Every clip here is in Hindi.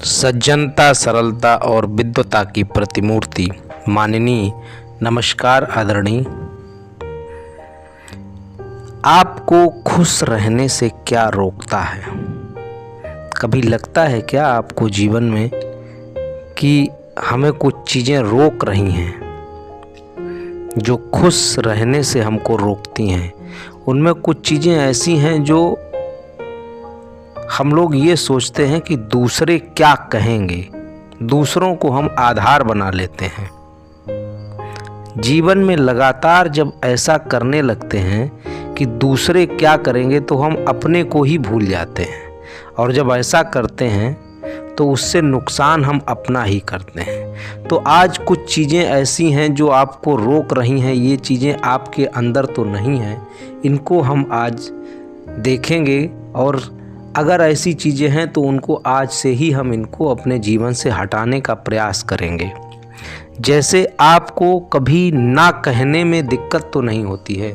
सज्जनता, सरलता और विद्वता की प्रतिमूर्ति माननीय। नमस्कार आदरणीय। आपको खुश रहने से क्या रोकता है? कभी लगता है क्या आपको जीवन में कि हमें कुछ चीज़ें रोक रही हैं, जो खुश रहने से हमको रोकती हैं? उनमें कुछ चीज़ें ऐसी हैं जो हम लोग ये सोचते हैं कि दूसरे क्या कहेंगे, दूसरों को हम आधार बना लेते हैं। जीवन में लगातार जब ऐसा करने लगते हैं कि दूसरे क्या करेंगे तो हम अपने को ही भूल जाते हैं, और जब ऐसा करते हैं तो उससे नुकसान हम अपना ही करते हैं। तो आज कुछ चीज़ें ऐसी हैं जो आपको रोक रही हैं। ये चीज़ें आपके अंदर तो नहीं हैं, इनको हम आज देखेंगे, और अगर ऐसी चीज़ें हैं तो उनको आज से ही हम इनको अपने जीवन से हटाने का प्रयास करेंगे। जैसे आपको कभी ना कहने में दिक्कत तो नहीं होती है।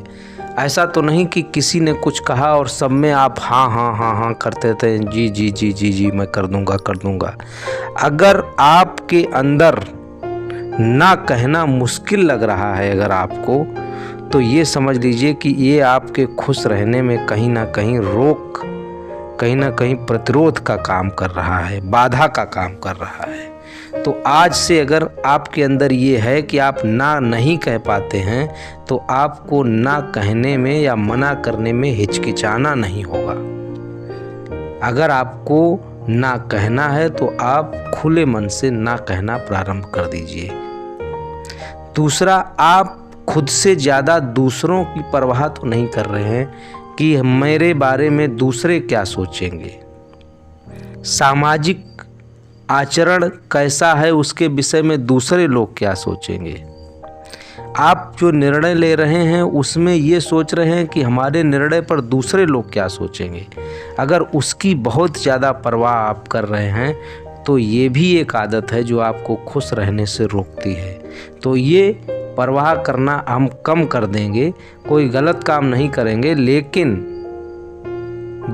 ऐसा तो नहीं कि किसी ने कुछ कहा और सब में आप हाँ हाँ हाँ हाँ करते थे, जी जी जी जी जी मैं कर दूंगा। अगर आपके अंदर ना कहना मुश्किल लग रहा है अगर आपको, तो ये समझ लीजिए कि ये आपके खुश रहने में कहीं ना कहीं रोक, कहीं ना कहीं प्रतिरोध का काम कर रहा है, बाधा का काम कर रहा है। तो आज से अगर आपके अंदर ये है कि आप ना नहीं कह पाते हैं, तो आपको ना कहने में या मना करने में हिचकिचाना नहीं होगा। अगर आपको ना कहना है तो आप खुले मन से ना कहना प्रारंभ कर दीजिए। दूसरा, आप खुद से ज़्यादा दूसरों की परवाह तो नहीं कर रहे हैं कि मेरे बारे में दूसरे क्या सोचेंगे। सामाजिक आचरण कैसा है उसके विषय में दूसरे लोग क्या सोचेंगे। आप जो निर्णय ले रहे हैं उसमें ये सोच रहे हैं कि हमारे निर्णय पर दूसरे लोग क्या सोचेंगे। अगर उसकी बहुत ज़्यादा परवाह आप कर रहे हैं तो ये भी एक आदत है जो आपको खुश रहने से रोकती है। तो ये परवाह करना हम कम कर देंगे, कोई गलत काम नहीं करेंगे, लेकिन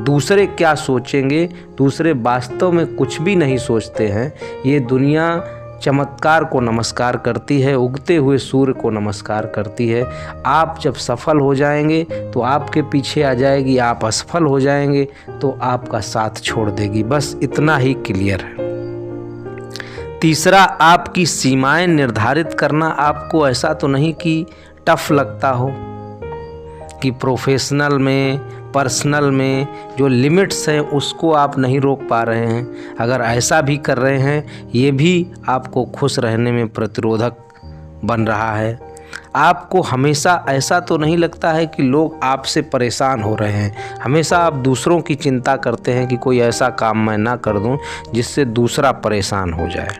दूसरे क्या सोचेंगे, दूसरे वास्तव में कुछ भी नहीं सोचते हैं। ये दुनिया चमत्कार को नमस्कार करती है, उगते हुए सूर्य को नमस्कार करती है। आप जब सफल हो जाएंगे तो आपके पीछे आ जाएगी, आप असफल हो जाएंगे तो आपका साथ छोड़ देगी। बस इतना ही क्लियर है। तीसरा, आपकी सीमाएं निर्धारित करना आपको ऐसा तो नहीं कि टफ लगता हो, कि प्रोफेशनल में, पर्सनल में जो लिमिट्स हैं उसको आप नहीं रोक पा रहे हैं। अगर ऐसा भी कर रहे हैं, ये भी आपको खुश रहने में प्रतिरोधक बन रहा है। आपको हमेशा ऐसा तो नहीं लगता है कि लोग आपसे परेशान हो रहे हैं। हमेशा आप दूसरों की चिंता करते हैं कि कोई ऐसा काम मैं ना कर दूं जिससे दूसरा परेशान हो जाए,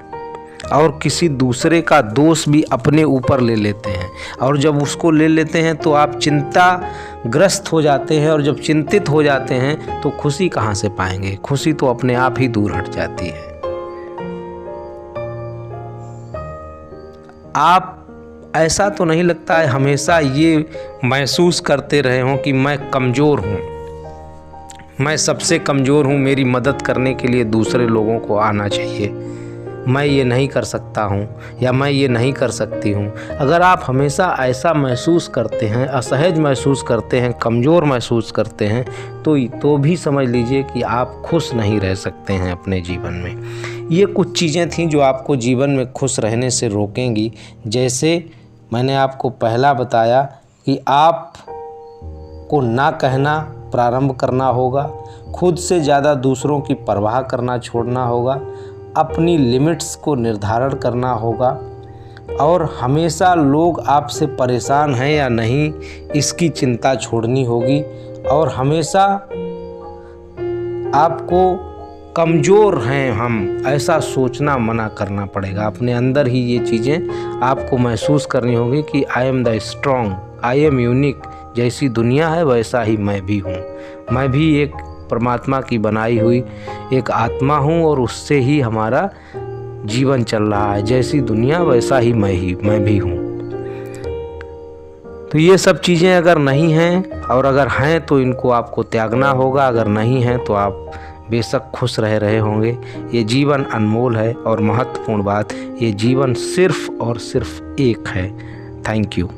और किसी दूसरे का दोष भी अपने ऊपर ले लेते हैं। और जब उसको ले लेते हैं तो आप चिंताग्रस्त हो जाते हैं, और जब चिंतित हो जाते हैं तो खुशी कहाँ से पाएंगे? खुशी तो अपने आप ही दूर हट जाती है। आप ऐसा तो नहीं लगता है हमेशा ये महसूस करते रहे हों कि मैं कमज़ोर हूँ, मैं सबसे कमज़ोर हूँ, मेरी मदद करने के लिए दूसरे लोगों को आना चाहिए, मैं ये नहीं कर सकता हूँ या मैं ये नहीं कर सकती हूँ। अगर आप हमेशा ऐसा महसूस करते हैं, असहज महसूस करते हैं, कमज़ोर महसूस करते हैं, तो भी समझ लीजिए कि आप खुश नहीं रह सकते हैं अपने जीवन में। ये कुछ चीज़ें थीं जो आपको जीवन में खुश रहने से रोकेंगी। जैसे मैंने आपको पहला बताया कि आप को ना कहना प्रारंभ करना होगा, खुद से ज़्यादा दूसरों की परवाह करना छोड़ना होगा, अपनी लिमिट्स को निर्धारण करना होगा, और हमेशा लोग आपसे परेशान हैं या नहीं इसकी चिंता छोड़नी होगी, और हमेशा आपको कमज़ोर हैं हम ऐसा सोचना मना करना पड़ेगा। अपने अंदर ही ये चीज़ें आपको महसूस करनी होगी कि I am the strong, I am unique. जैसी दुनिया है वैसा ही मैं भी हूँ। मैं भी एक परमात्मा की बनाई हुई एक आत्मा हूँ, और उससे ही हमारा जीवन चल रहा है। जैसी दुनिया वैसा ही मैं भी हूँ। तो ये सब चीज़ें अगर नहीं हैं, और अगर हैं तो इनको आपको त्यागना होगा। अगर नहीं हैं तो आप बेशक खुश रह रहे होंगे। ये जीवन अनमोल है और महत्वपूर्ण बात, ये जीवन सिर्फ़ और सिर्फ एक है। Thank you.